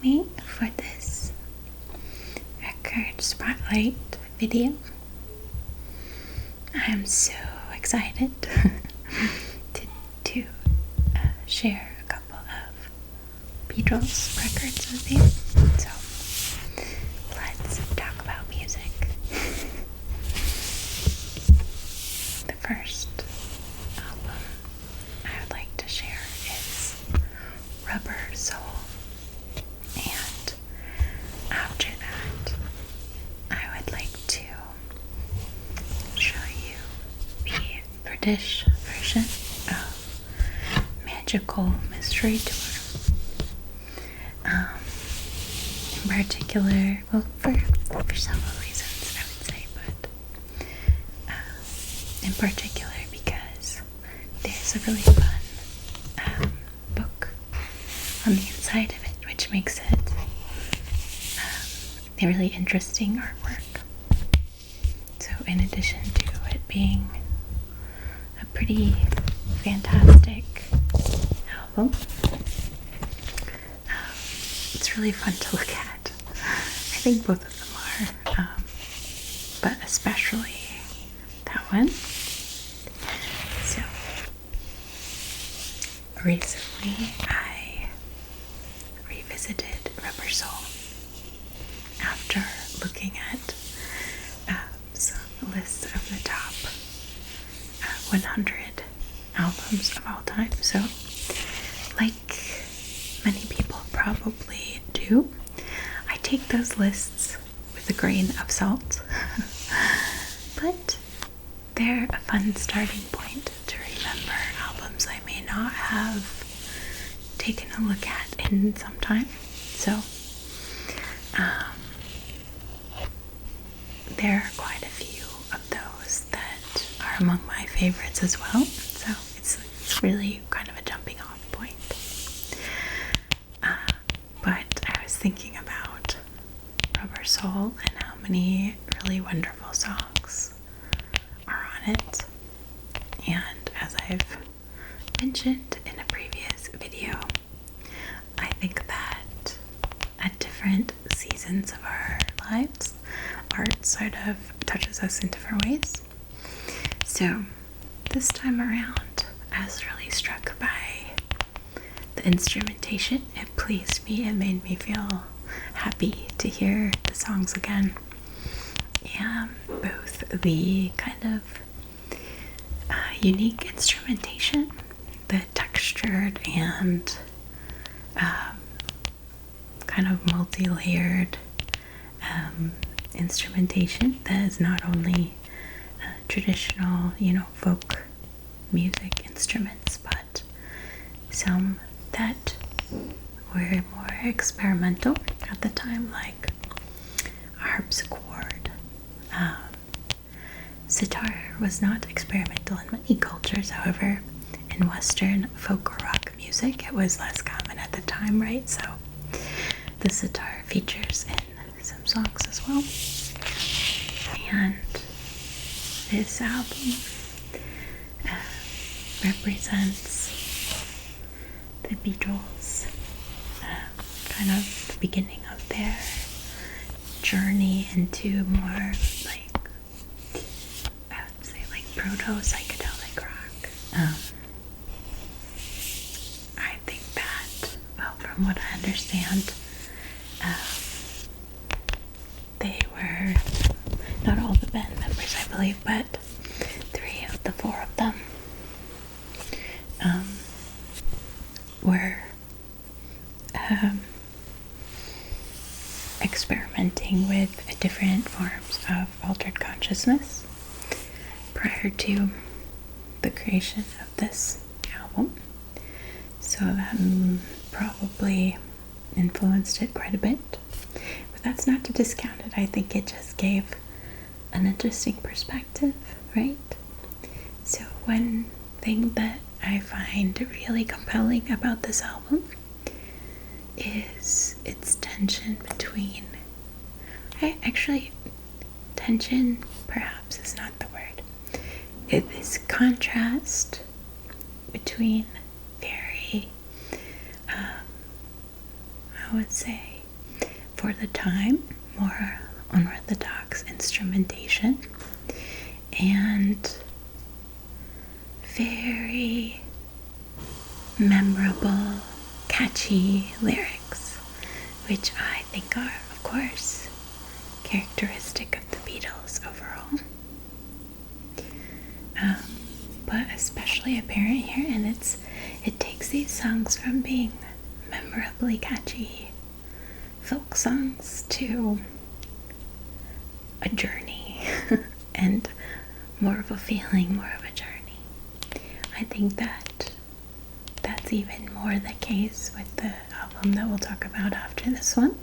me for this record spotlight video. I am so excited to share a couple of Beatles records with you. So let's talk about music. The first album I would like to share is Rubber Soul. And after that, I would like to show you the British version of Magical Mystery Tour. In particular, well, for several reasons, I would say, but in particular because there's a really fun book on the inside of it, which makes it a really interesting artwork. So in addition to it being a pretty fantastic album, it's really fun to look at. I think both of them are, but especially that one. So recently I revisited Rubber Soul after looking at some lists of the top 100 albums of all time. So, like many people probably do, I take those lists with a grain of salt, but they're a fun starting point to remember albums I may not have taken a look at in some time. So, there are quite a few of those that are among my favorites as well. So it's really kind of a jumping off point. But I was thinking about Rubber Soul and how many really wonderful songs are on it. And as I've mentioned in a previous video, I think that at different seasons of our lives, art sort of touches us in different ways. So this time around, I was really struck by the instrumentation. It pleased me. It made me feel happy to hear the songs again. Yeah, both the kind of unique instrumentation, the textured and kind of multi-layered instrumentation that is not only traditional, folk music instruments, but some that were more experimental at the time, like a harpsichord. Sitar was not experimental in many cultures, however, in Western folk rock music, it was less common at the time, right? So the sitar features in some songs as well. And this album represents the Beatles, kind of the beginning of their journey into more I would say proto-psychedelic rock. I think that, well, from what I understand, they were not all the band members, I believe, but 3 of the 4 of them were experimenting with different forms of altered consciousness prior to the creation of this album. So that probably influenced it quite a bit. But that's not to discount it. I think it just gave an interesting perspective, right? So one thing that I find really compelling about this album is its tension between, tension perhaps is not the word. This contrast between very, I would say, for the time, more unorthodox instrumentation, and very memorable, catchy lyrics, which I think are, of course, characteristic of the Beatles overall. But especially apparent here, and it takes these songs from being memorably catchy folk songs to a journey and more of a feeling, more of a journey. I think that's even more the case with the album that we'll talk about after this one,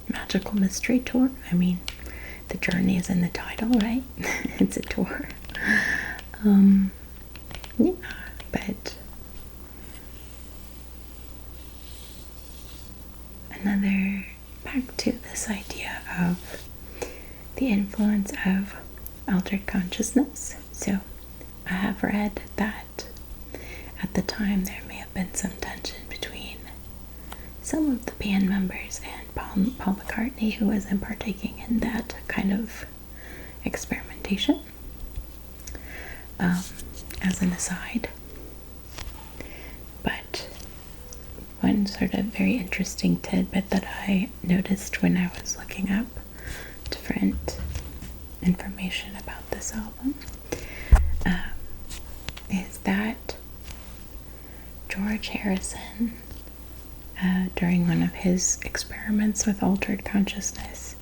Magical Mystery Tour. I mean, the journey is in the title, right? It's a tour. Yeah, but back to this idea of the influence of altered consciousness. So I have read that at the time there may have been some tension between some of the band members and Paul McCartney, who wasn't partaking in that kind of experimentation. As an aside, but one sort of very interesting tidbit that I noticed when I was looking up different information about this album is that George Harrison, during one of his experiments with altered consciousness,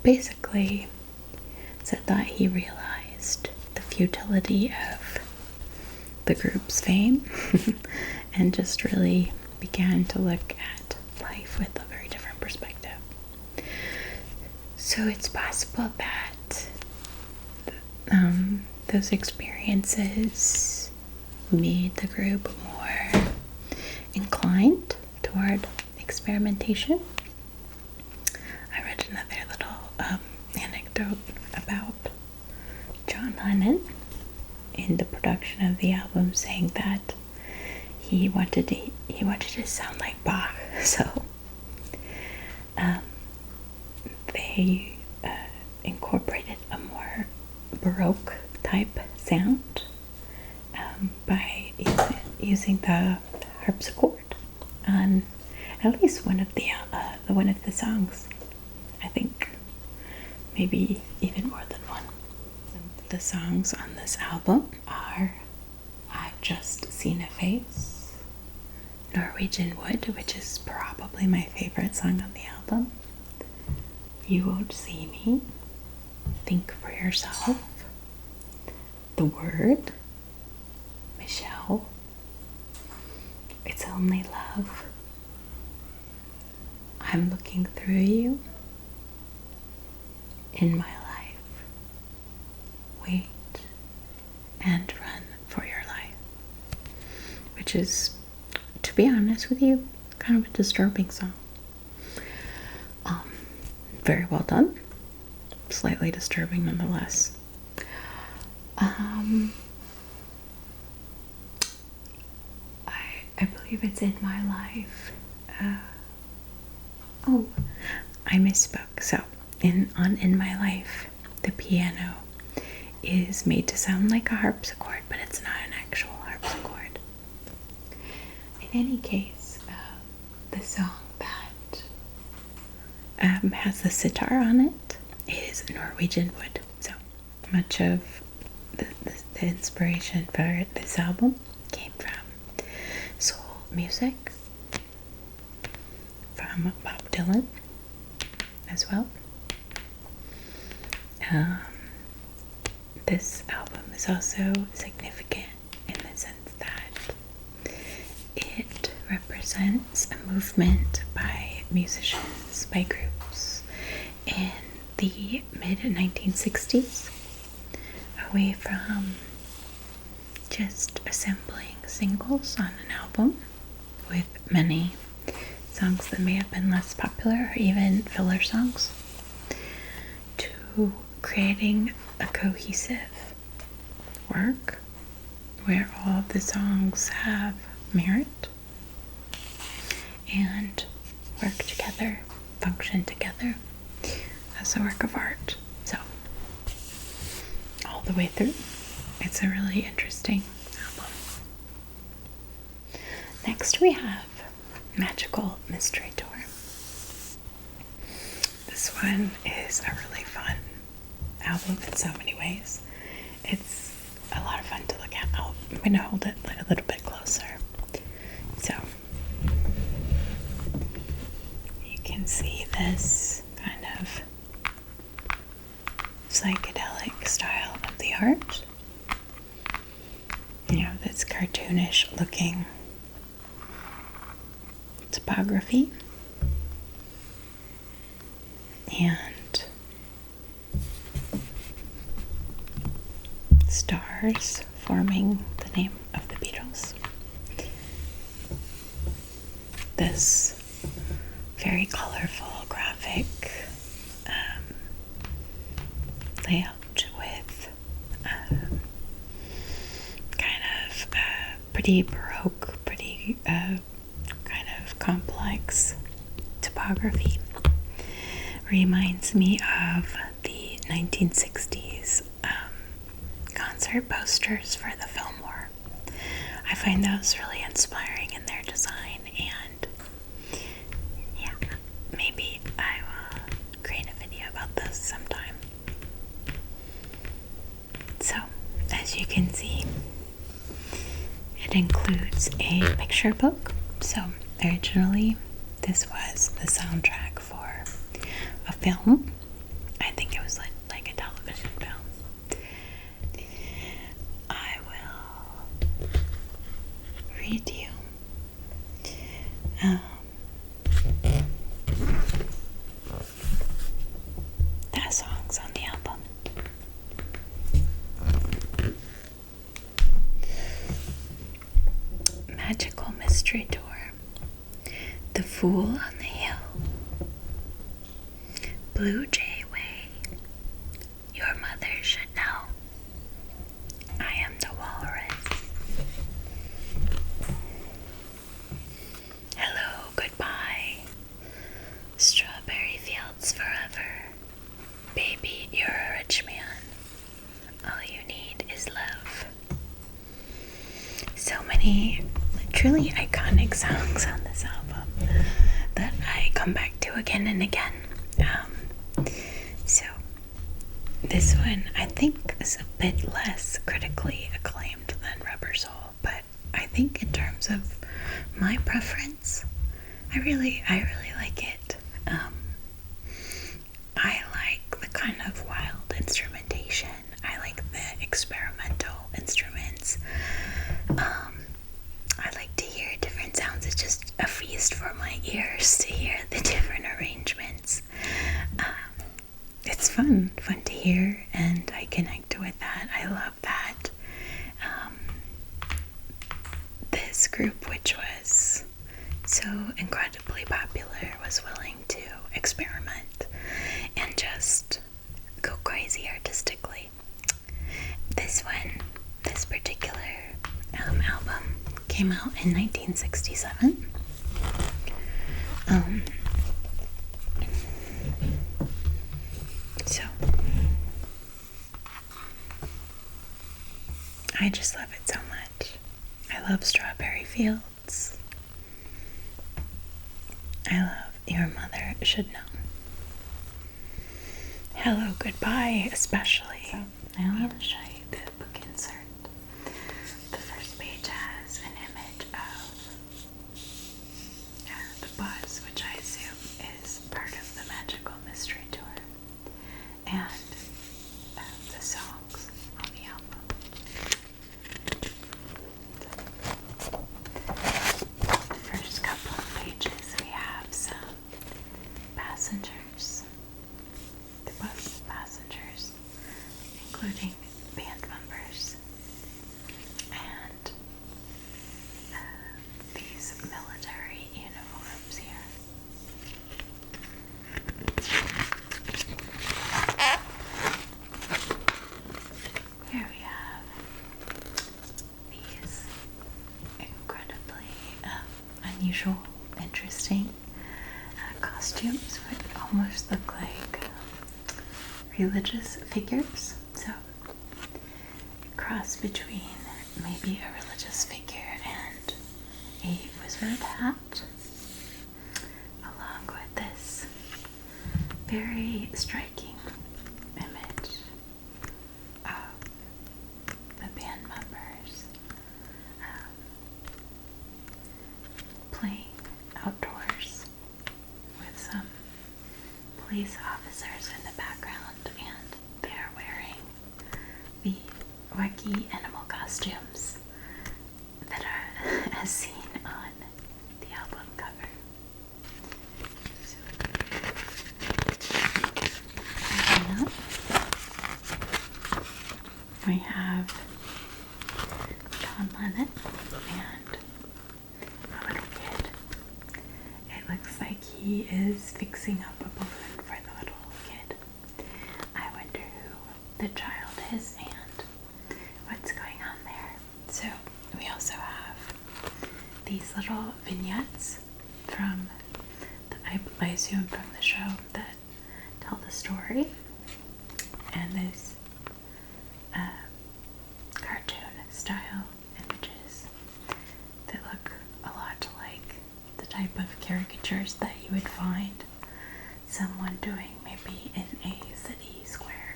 basically said that he realized the futility of the group's fame and just really began to look at life with a very different perspective. So it's possible that those experiences made the group more inclined toward experimentation. I read another little anecdote about John Lennon in the production of the album, saying that he wanted to sound like Bach, so they incorporated a more Baroque type sound by using the harpsichord on at least one of the songs. I think maybe even more than one. The songs on this album are I've Just Seen a Face, Norwegian Wood, which is probably my favorite song on the album, You Won't See Me, Think for Yourself, The Word, Michelle, It's Only Love, I'm Looking Through You, In My Life, Wait, and Run for Your Life, which is, to be honest with you, kind of a disturbing song. Very well done, slightly disturbing nonetheless. I believe it's In My Life. I misspoke. So in My Life, the piano is made to sound like a harpsichord, but it's not an actual harpsichord. In any case, the song that has the sitar on it is Norwegian Wood. So much of the inspiration for this album came from soul music, from Bob Dylan as well. This album is also significant in the sense that it represents a movement by musicians, by groups in the mid-1960s, away from just assembling singles on an album with many songs that may have been less popular or even filler songs, to creating a cohesive work where all of the songs have merit and work together, function together as a work of art. So, all the way through, it's a really interesting album. Next we have Magical Mystery Tour. This one is a really fun album in so many ways. It's a lot of fun to look at. I'm going to hold it a little bit closer. So, you can see this kind of psychedelic style of the art. You know, this cartoonish looking topography. And stars forming the name of the Beatles. This very colorful graphic layout with kind of pretty baroque, pretty kind of complex topography. Reminds me of the 1960s concert posters for the Fillmore. I find those really inspiring in their design, and yeah, maybe I will create a video about this sometime. So, as you can see, it includes a picture book. So, originally, this was the soundtrack for a film. I think it was like a television film. I will read you the songs on the album. Magical Mystery Tour, The Fool on the Hill, Blue Jay Way, Your Mother Should Know, I Am the Walrus, Hello, Goodbye, Strawberry Fields Forever, Baby, You're a Rich Man, All You Need Is Love. So many truly iconic songs on this album that I come back to again and again. So this one I think is a bit less critically acclaimed than Rubber Soul, but I think in terms of my preference, I really like it. I like the kind of wild instrumentation. I like the experimental instruments. I like to hear different sounds. It's just a feast for my ears to hear the different arrangements. It's fun to hear, and I connect with that. I love that. This group, which was so incredibly popular, was willing to experiment and just go crazy artistically. This particular album came out in 1967. So I just love it so much. I love Strawberry Fields. I love Your Mother Should Know. Hello, Goodbye, especially. So I will show you the book insert. The first page has an image of the bus, which I assume is part of the Magical Mystery Tour, and the songs on the album. The first couple of pages, we have some passengers, the bus passengers, including band members, and these military uniforms here. Here we have these incredibly unusual and interesting costumes, what almost look like religious figures. So, cross between maybe a religious figure and a wizard hat, along with this very striking image of the band members playing outdoors with some police officers in the background, and they're wearing the wacky animal costumes that are as seen on the album cover. So, we have John Lennon and a little kid. It looks like he is fixing up a balloon for the little kid. I wonder who the child is and what's going on there. So we also have these little vignettes from, I assume from the show, that tell the story, and this cartoon style images that look a lot like the type of caricatures that you would find someone doing maybe in a city square.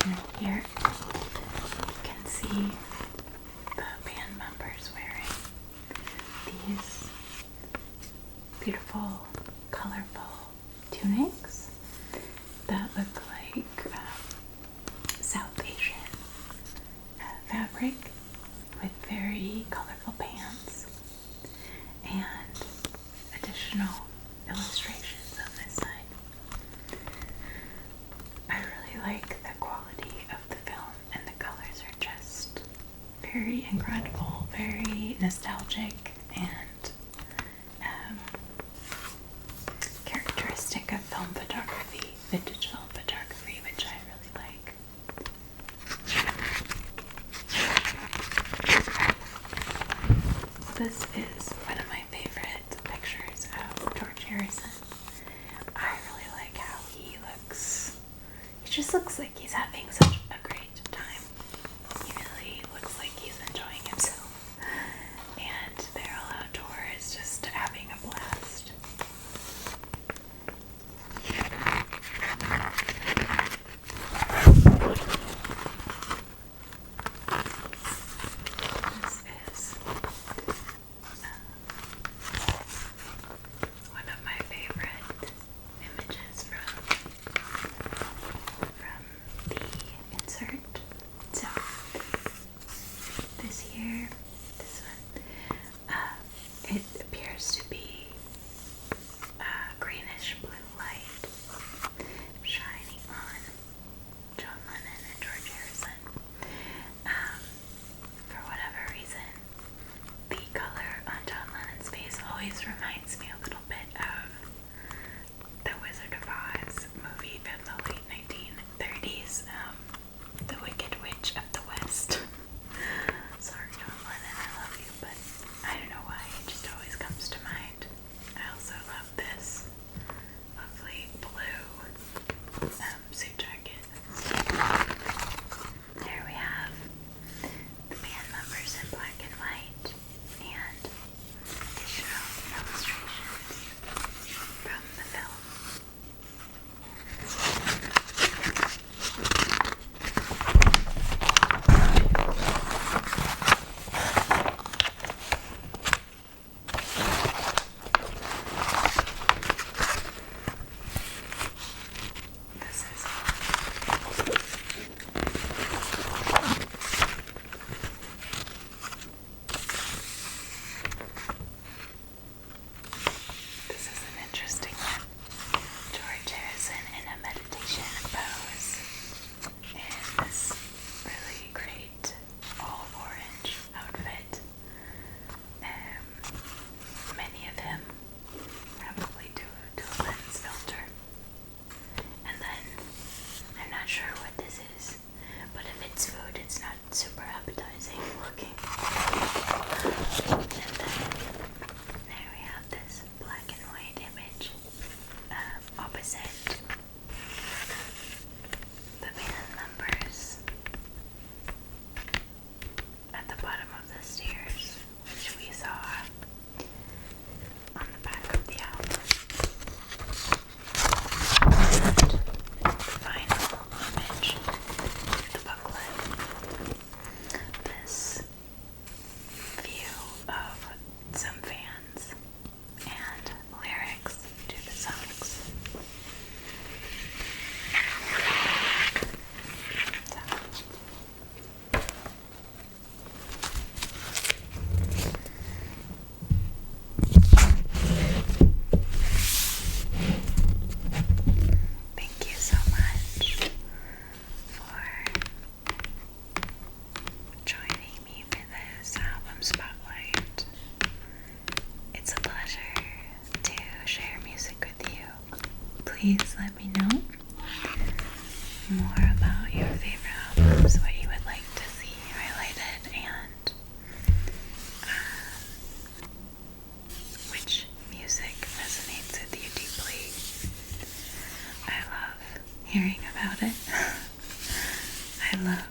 And here you can see the band members wearing these beautiful, colorful tunics that look like South Asian fabric with very colorful pants and additional illustrations on this side. I really like the quality of the film, and the colors are just very incredible, very nostalgic, and characteristic of film photography, vintage film photography, which I really like. This is one of my favorite pictures of George Harrison. I really like how he looks. He just looks like he's having such a great time. He really looks like he's enjoying himself. And they're all outdoors just having a blast. This is one of my favorite images from the please let me know more about your favorite albums, what you would like to see highlighted, and which music resonates with you deeply. I love hearing about it. I love